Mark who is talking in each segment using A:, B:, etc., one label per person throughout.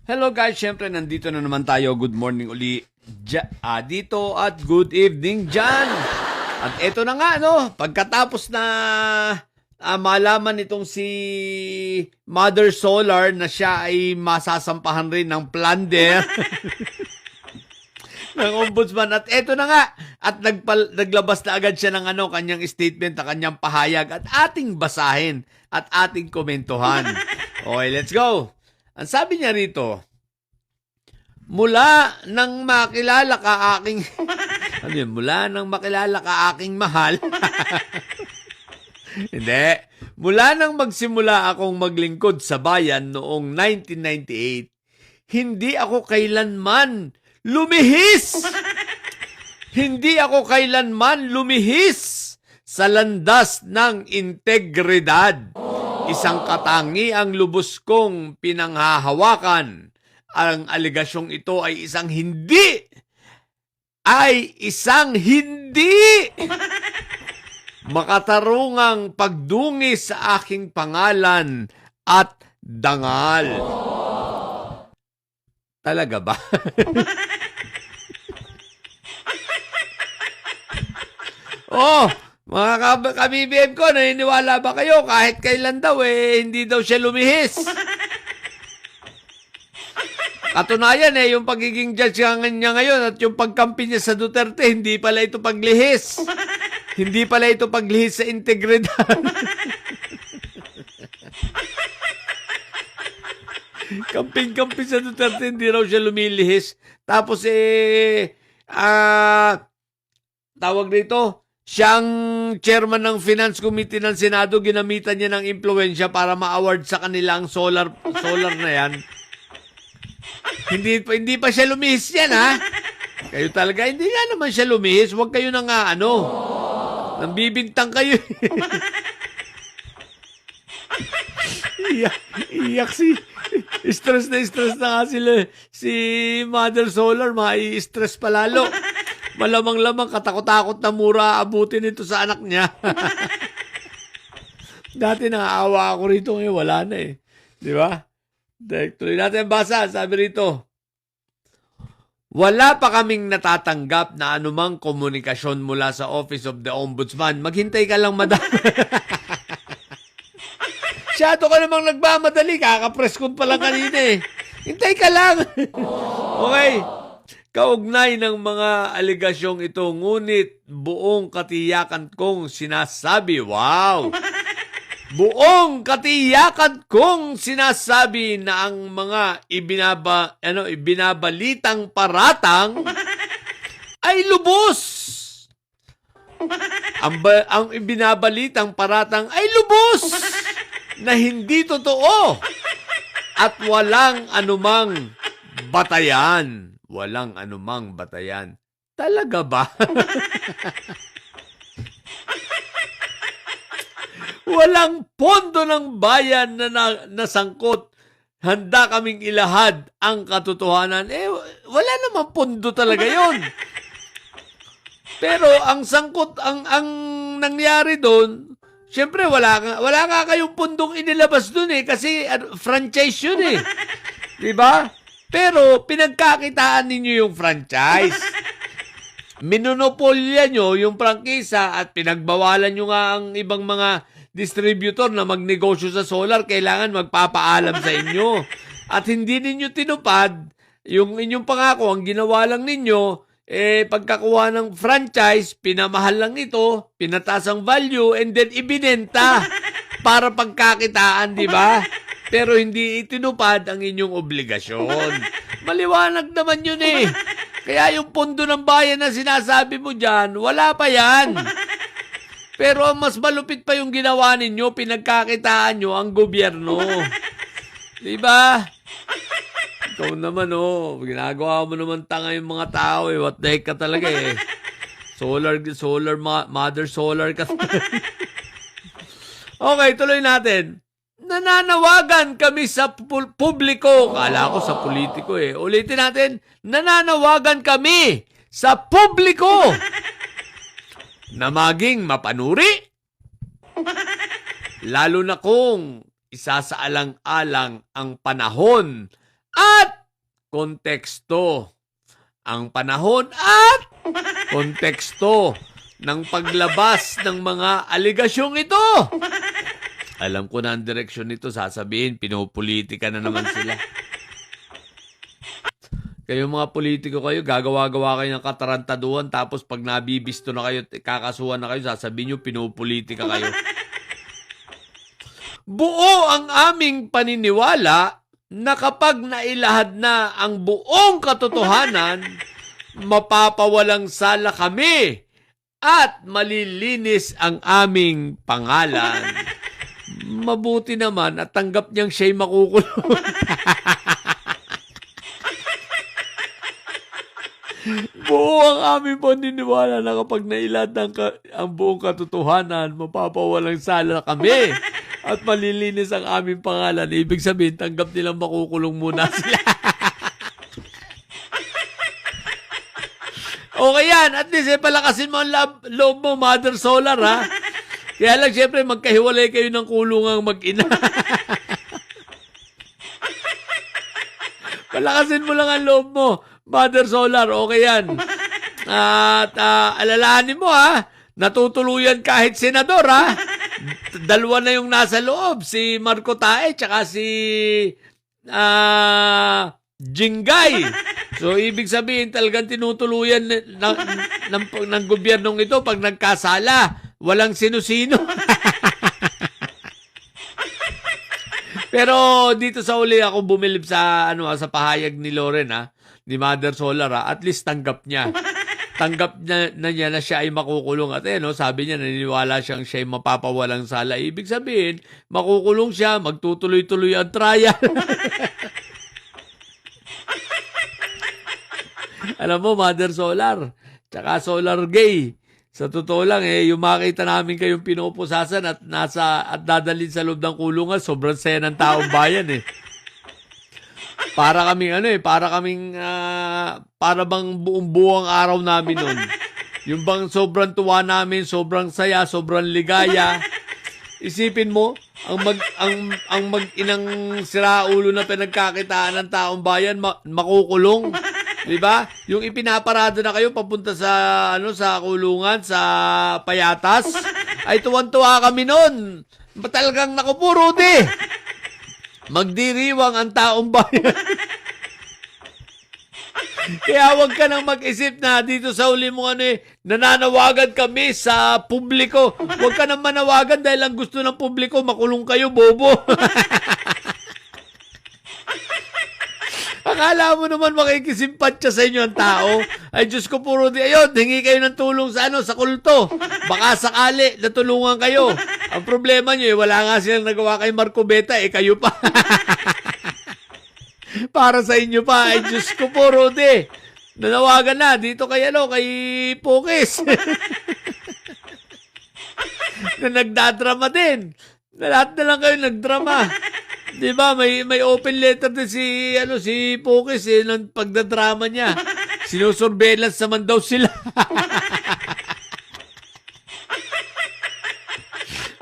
A: Hello guys, syempre nandito na naman tayo. Good morning uli dito at good evening dyan. At eto na nga, no, pagkatapos na malaman itong si Mother Solar na siya ay masasampahan rin ng plunder ng ombudsman. At eto na nga, at naglabas na agad siya ng kanyang statement, na kanyang pahayag at ating basahin at ating komentuhan. Okay, let's go. Ang sabi niya rito, mula nang makilala ka aking ano yun? Mula nang makilala ka aking mahal. Hindi. Mula nang magsimula akong maglingkod sa bayan noong 1998, hindi ako kailanman lumihis. Hindi ako kailanman lumihis sa landas ng integridad. Isang katangi ang lubos kong pinanghahawakan. Ang aligasyong ito ay isang hindi makatarungang pagdungis sa aking pangalan at dangal. Talaga ba? Oh, mga ka-BBM ko, naniniwala ba kayo? Kahit kailan daw, hindi daw siya lumihis. Katunayan, yung pagiging judge niya ngayon at yung pagkampi niya sa Duterte, hindi pala ito paglihis. Hindi pala ito paglihis sa integridad. Kamping-kampi sa Duterte, hindi raw siya lumilihis. Tapos, tawag dito, siyang chairman ng Finance Committee ng Senado, ginamitan niya ng impluensya para ma-award sa kanilang solar na yan. Hindi pa siya lumihis yan, ha? Kayo talaga, hindi nga naman siya lumihis. Huwag kayo na nga, nambibintang kayo. Iyak stress na nga sila. Si Mother Solar, mai-stress pa lalo. Malamang-lamang katakot-takot na mura abutin ito sa anak niya. Dati nakaawa ako rito, ngayon wala na eh. Di ba? Tuloy natin basa. Sabi rito, wala pa kaming natatanggap na anumang komunikasyon mula sa Office of the Ombudsman. Maghintay ka lang, madam. Siyado ka namang nagmamadali. Kakapress ko pa lang kanina eh. Hintay ka lang. Okay. Kaugnay ng mga aligasyong ito, ngunit buong katiyakan kong sinasabi, wow! Buong katiyakan kong sinasabi na ang mga ibinabalitang paratang ay lubos. Ang ibinabalitang paratang ay lubos na hindi totoo at walang anumang batayan. Walang anumang batayan. Talaga ba? Walang pondo ng bayan na nasangkot. Handa kaming ilahad ang katotohanan. Wala namang pondo talaga yon. Pero ang sangkot, ang nangyari doon, syempre wala nga kayong pondong inilabas doon kasi franchise yun eh. Diba? Pero pinagkakitaan ninyo yung franchise. Minonopolya nyo yung prangkisa at pinagbawalan nyo nga ang ibang mga distributor na magnegosyo sa solar. Kailangan magpapaalam sa inyo. At hindi ninyo tinupad yung inyong pangako. Ang ginawa lang ninyo, pagkakuha ng franchise, pinamahal lang ito, pinataas ang value, and then ibinenta para pagkakitaan, di ba? Pero hindi itinupad ang inyong obligasyon. Maliwanag naman yun eh. Kaya yung pondo ng bayan na sinasabi mo dyan, wala pa yan. Pero ang mas malupit pa yung ginawa ninyo, pinagkakitaan nyo ang gobyerno. Diba? Ikaw naman ginagawa mo naman tanga yung mga tao eh. What the heck ka talaga eh. Mother Solar ka. Okay, tuloy natin. Nananawagan kami sa publiko. Kala ko sa politiko eh. Ulitin natin. Nananawagan kami sa publiko na maging mapanuri. Lalo na kung isasaalang-alang ang panahon at konteksto. Ang panahon at konteksto ng paglabas ng mga aligasyong ito. Alam ko na ang direksyon nito, sasabihin, pinopolitika na naman sila. Kayo mga politiko kayo, gagawa-gawa kayo ng katarantaduhan, tapos pag nabibisto na kayo, kakasuhan na kayo, sasabihin nyo, pinopolitika kayo. Buo ang aming paniniwala na kapag nailahad na ang buong katotohanan, mapapawalang sala kami at malilinis ang aming pangalan. Mabuti naman at tanggap niyang siya'y makukulong. Buo ang aming paniniwala na kapag nailad ang buong katotohanan, mapapawalang sala kami at malilinis ang aming pangalan. Ibig sabihin, tanggap nilang makukulong muna sila. Okay yan. At least, palakasin mo ang loob mo, Mother Solar, ha? Kaya lang, syempre, magkahiwalay kayo ng kulungang mag-ina. Palakasin mo lang ang loob mo, Mother Solar. Okay yan. At alalahanin mo, ha? Natutuluyan kahit senador, ha? Dalawa na yung nasa loob. Si Marco Tae, tsaka si Jingay. So, ibig sabihin, talagang tinutuluyan ng gobyernong ito pag nagkasala. Walang sino-sino. Pero dito sa uli ako bumilib sa sa pahayag ni Loren, ni Mother Solar, at least tanggap niya. Tanggap na niya na siya ay makukulong. At sabi niya, naniniwala siyang siya ay mapapawalang sala. Ibig sabihin, makukulong siya, magtutuloy-tuloy ang trial. Alam mo, Mother Solar, tsaka Solar Gay, sa totoo lang, yung makita namin kayong pinupusasan at dadalhin sa loob ng kulungan, sobrang saya ng taong bayan, Para kaming para bang buong araw namin nun. Yung bang sobrang tuwa namin, sobrang saya, sobrang ligaya. Isipin mo, ang mag-inang siraulo na pinagkakitaan ng taong bayan makukulong. 'Di ba? Yung ipinaparada na kayo papunta sa sa kulungan, sa Payatas, ay tuwan-tuwa kami noon. Talagang nakupuro magdiriwang ang taong bayan. Kaya huwag ka nang mag-isip na dito sa uli mo nananawagan kami sa publiko. Huwag ka nang manawagan dahil ang gusto ng publiko, makulong kayo, bobo. Akala mo naman makikisimpatya sa inyo ang tao? Ay, Diyos ko, puro ayun, hingi kayo ng tulong sa sa kulto. Baka sakali, natulungan kayo. Ang problema nyo, wala nga silang nagawa kay Marco Beta, kayo pa. Para sa inyo pa, ay Diyos ko po, Rudy. Nanawagan na, dito kay kay Pukis. Na nagdadrama din. Na lahat na lang kayo nagdrama. Di ba, may open letter din si Pukis ng pagdadrama niya. Sinusurveillance naman daw sila.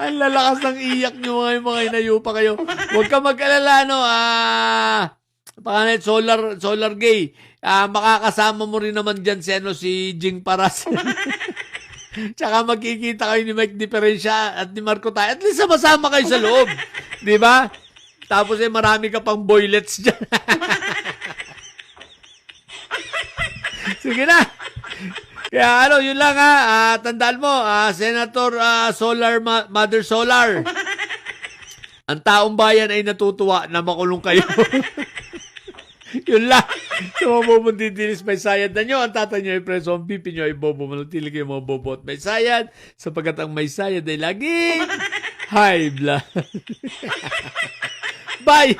A: Ang lalakas ng iyak nyo mga inayupa kayo. Huwag ka mag-alala, Solar Gay. Makakasama mo rin naman dyan si Jing Paras. Tsaka magkikita kayo ni Mike Diferensya at ni Marco Tayo. At least sama-sama kayo sa loob. Di ba? Tapos marami ka pang boylets dyan. Sige na. Kaya yun lang tandaan mo, Senator Solar, Mother Solar. Ang taong bayan ay natutuwa na makulong kayo. Yun lang. So, mabubuntidilis may sayad na nyo. Ang tata nyo ay preso, ang pipi nyo ay bobo. Manatili kayo mga bobo at may sayad. Sapagkat ang may sayad ay laging high blood. Bye!